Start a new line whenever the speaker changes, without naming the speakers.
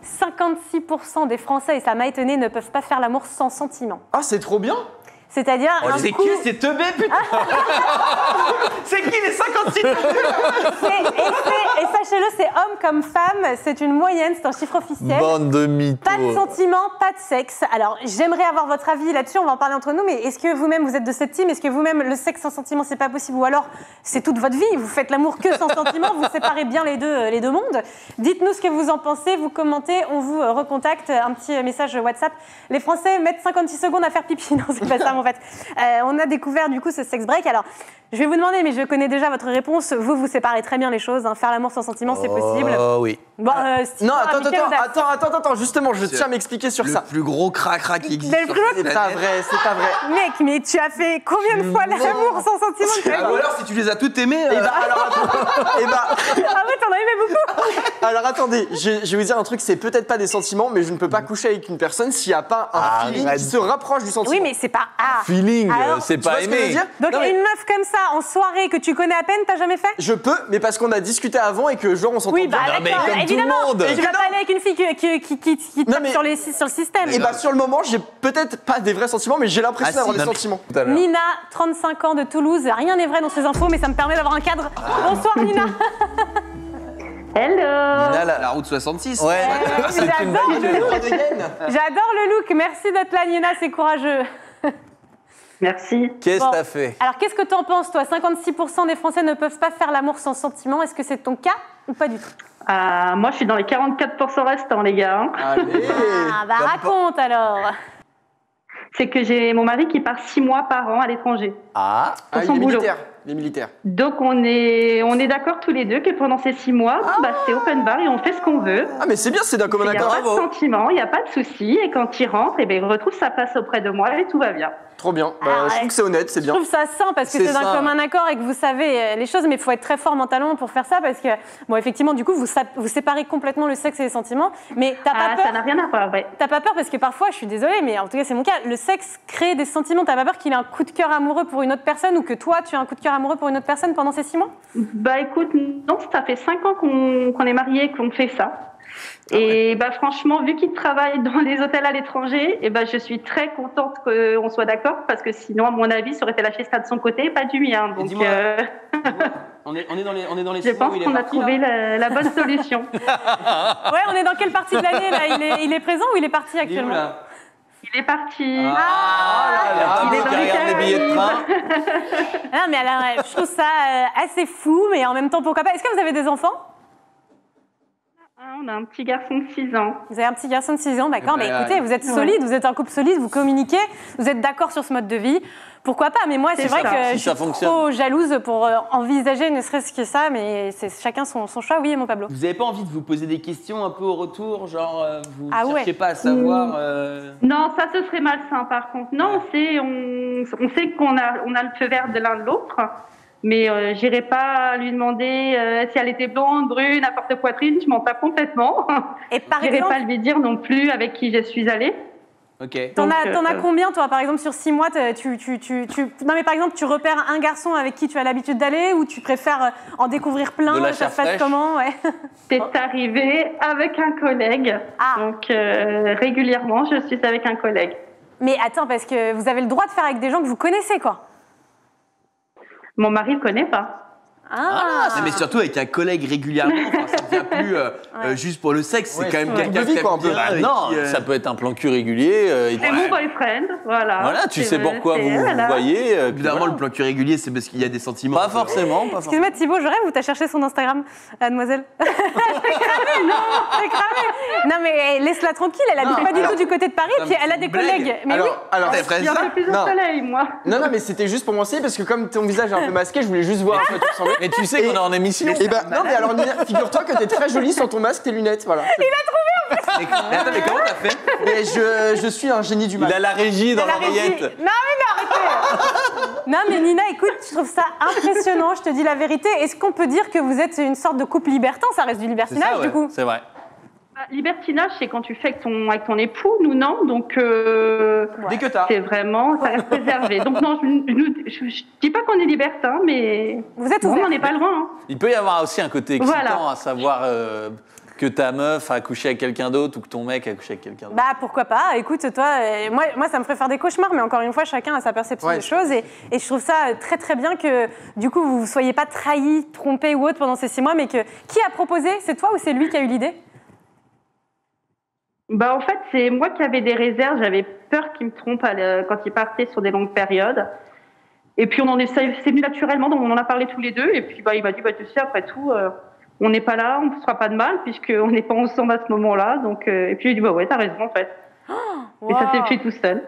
56% des Français, et ça m'a étonné, ne peuvent pas faire l'amour sans sentiment.
Ah, c'est trop bien.
C'est-à-dire
C'est qui? C'est teubé, putain. C'est qui les 56?
Et sachez-le, c'est homme comme femme, c'est une moyenne, c'est un chiffre officiel.
Bande de mythos.
Pas de sentiment, pas de sexe. Alors, j'aimerais avoir votre avis là-dessus, on va en parler entre nous, mais est-ce que vous-même, vous êtes de cette team? Est-ce que vous-même, le sexe sans sentiment, c'est pas possible? Ou alors, c'est toute votre vie, vous faites l'amour que sans sentiment, vous séparez bien les deux mondes? Dites-nous ce que vous en pensez, vous commentez, on vous recontacte, un petit message WhatsApp. Les Français mettent 56 secondes à faire pipi, non, c'est pas ça en fait. On a découvert du coup ce sex break. Alors, je vais vous demander, mais je connais déjà votre réponse. Vous séparez très bien les choses. Hein. Faire l'amour sans sentiment, c'est possible.
Oh oui.
Bon,
Non, attends, justement, je tiens à m'expliquer sur ça.
Le plus gros cracra qui existe.
C'est pas vrai, c'est pas vrai.
Mec, mais tu as fait combien de fois l'amour sans sentiment?
Ou alors, si tu les as toutes aimées.
Eh bah, alors attends.
Ah ouais, t'en as aimé beaucoup.
Alors attendez, je vais vous dire un truc, c'est peut-être pas des sentiments, mais je ne peux pas coucher avec une personne s'il n'y a pas un feeling qui se rapproche du sentiment.
Oui, mais c'est pas...
Feeling,
Alors,
c'est
Tu vois
pas
ce que je veux
aimé.
dire?
Donc
Non, mais
une meuf comme ça, en soirée, que tu connais à peine, t'as jamais fait?
je peux, mais parce qu'on a discuté avant et que genre on s'entend
Oui,
bien.
bah
Non, mais
d'accord,
comme tout le
évidemment.
monde.
Tu vas pas aller avec une fille qui
Non,
tape
mais-
sur le système.
Et bah sur le moment, j'ai peut-être pas des vrais sentiments, mais j'ai l'impression d'avoir des sentiments.
Tout à l'heure.
Nina, 35 ans de Toulouse. Rien n'est vrai dans ces infos, mais ça me permet d'avoir un cadre. Bonsoir Nina.
Hello.
Nina,
La route 66.
Ouais, c'est une
J'adore
belle
le
idée.
look. J'adore le look. Merci d'être là Nina, c'est courageux.
Merci.
Qu'est-ce
Bon.
que t'as fait?
Alors qu'est-ce que t'en penses toi? 56% des Français ne peuvent pas faire l'amour sans sentiment. Est-ce que c'est ton cas ou pas du tout?
Moi, je suis dans les 44% restants, les gars.
Allez.
Ah bah raconte alors.
C'est que j'ai mon mari qui part 6 mois par an à l'étranger.
Ah,
Ah,
son
les
boulot.
militaires. Les militaires.
Donc, on est d'accord tous les deux que pendant ces 6 mois, c'est open bar et on fait ce qu'on veut.
Ah mais c'est bien, c'est d'un commun
Il n'y a
accord.
pas de sentiment, il n'y a pas de souci. Et quand il rentre, il retrouve sa place auprès de moi et tout va bien.
Trop bien. Bah,
Ah,
je trouve que c'est honnête, c'est
Je
bien.
trouve ça sain parce que
C'est
c'est d'un
sain.
commun accord et que vous savez les choses, mais il faut être très fort mentalement pour faire ça parce que, bon, effectivement, du coup, vous séparez complètement le sexe et les sentiments, mais t'as pas
Ça
peur.
n'a rien à voir, ouais.
T'as pas peur parce que parfois, je suis désolée, mais en tout cas, c'est mon cas, le sexe crée des sentiments. T'as pas peur qu'il ait un coup de cœur amoureux pour une autre personne ou que toi, tu as un coup de cœur amoureux pour une autre personne pendant ces 6 mois?
Bah écoute, non, ça fait 5 ans qu'on est mariés et qu'on fait ça. Et bah franchement, vu qu'il travaille dans les hôtels à l'étranger, et bah je suis très contente qu'on soit d'accord parce que sinon, à mon avis, ça aurait été lâché ça de son côté et pas du mien. Donc,
dis-moi, on est dans les
je
6 mois
pense
où il est
qu'on a
parti,
trouvé
là.
la bonne solution.
Ouais, on est dans quelle partie de l'année là? Il est présent ou il est parti
Il est où,
actuellement?
là?
Il est parti.
il y a
il est
Pablo
dans
qui
les
regarde les billets de train.
Non, mais alors, je trouve ça assez fou, mais en même temps, pourquoi pas? Est-ce que vous avez des enfants?
On a un petit garçon de 6 ans.
Vous avez un petit garçon de 6 ans, d'accord, mais
Voilà.
écoutez, vous êtes solide, vous êtes un couple solide, vous communiquez, vous êtes d'accord sur ce mode de vie. Pourquoi pas? Mais moi, c'est vrai
ça.
que
Si
je
ça
suis
fonctionne.
trop jalouse pour envisager ne serait-ce que ça, mais c'est chacun son choix, oui, mon Pablo.
Vous avez pas envie de vous poser des questions un peu au retour, genre vous
Ah ouais.
cherchez pas à savoir.
Non, ça ce serait malsain par contre. Non, on sait qu'on a le feu vert de l'un de l'autre, mais j'irai pas lui demander si elle était blonde, brune, à forte poitrine, je m'en tape complètement.
Et par
J'irai
exemple,
pas lui dire non plus avec qui je suis allée.
Ok.
t'en
donc,
as combien, toi, par exemple, sur 6 mois Non, mais par exemple, tu repères un garçon avec qui tu as l'habitude d'aller ou tu préfères en découvrir plein?
De la
Ça
chair
se passe
fraîche.
comment? Ouais.
C'est arrivé avec un collègue.
Ah.
Donc régulièrement, je suis avec un collègue.
Mais attends, parce que vous avez le droit de faire avec des gens que vous connaissez, quoi.
Mon mari le connaît pas.
Ah,
Non, mais surtout avec un collègue régulièrement, enfin, ça devient plus juste pour le sexe, c'est
Ouais,
quand même
c'est
quelqu'un
de vie,
que
quoi, un
t'aimes
peu.
bien, avec
non,
qui,
ça peut être un plan cul régulier.
C'est mon boyfriend, voilà.
Voilà, tu sais
C'est-
pourquoi
c'est-
vous vous
voilà.
voyez. puis
Évidemment,
voilà.
le plan cul régulier, c'est parce qu'il y a des sentiments.
Pas forcément, pas forcément.
excuse-moi Thibaut, je rêve ou t'as cherché son Instagram, mademoiselle? T'es cramée, non, t'es cramée. Non mais laisse-la tranquille, elle habite pas du tout du côté de Paris,
Non,
puis
mais
elle a
c'est
des
une blague.
collègues. Mais oui.
alors,
T'as fait
Je suis un
ça
peu plus au
Non.
soleil, moi.
non, mais c'était juste pour m'enseigner parce que comme ton visage est un peu masqué, je voulais juste voir à quoi tu ressemblais.
Mais tu sais qu'on est en émission.
Et bah, non, mais alors, Nina, figure-toi que t'es très jolie sans ton masque, tes lunettes, voilà.
Mais attends, mais comment t'as fait?
Mais je suis un génie du
Il
mal.
a la régie dans
La régie.
l'oreillette.
Non mais arrêtez. Non mais Nina, écoute, je trouve ça impressionnant, je te dis la vérité. Est-ce qu'on peut dire que vous êtes une sorte de couple libertin? Ça reste du libertinage
ouais,
du coup.
C'est vrai.
Bah, libertinage, c'est quand tu fais avec ton époux, nous non, donc
Dès que t'as.
c'est vraiment, ça reste préservé. Donc non, je dis pas qu'on est libertin, mais
Vous êtes
bon, on
ouvert.
n'en est pas loin. Hein.
Il peut y avoir aussi un côté excitant,
Voilà.
à savoir que ta meuf a couché avec quelqu'un d'autre ou que ton mec a couché avec quelqu'un d'autre?
Bah pourquoi pas, écoute toi, moi ça me ferait faire des cauchemars, mais encore une fois chacun a sa perception des choses et je trouve ça très très bien que du coup vous ne soyez pas trahi, trompé ou autre pendant ces 6 mois, mais que qui a proposé? C'est toi ou c'est lui qui a eu l'idée?
Bah en fait c'est moi qui avais des réserves, j'avais peur qu'il me trompe quand il partait sur des longues périodes. Et puis c'est venu naturellement, donc on en a parlé tous les deux et puis bah il m'a dit bah tu sais après tout on n'est pas là, on ne fera pas de mal puisqu'on n'est pas ensemble à ce moment-là. Donc, et puis j'ai dit, bah ouais, t'as raison en fait.
Oh, wow.
Et ça s'est fait tout seul.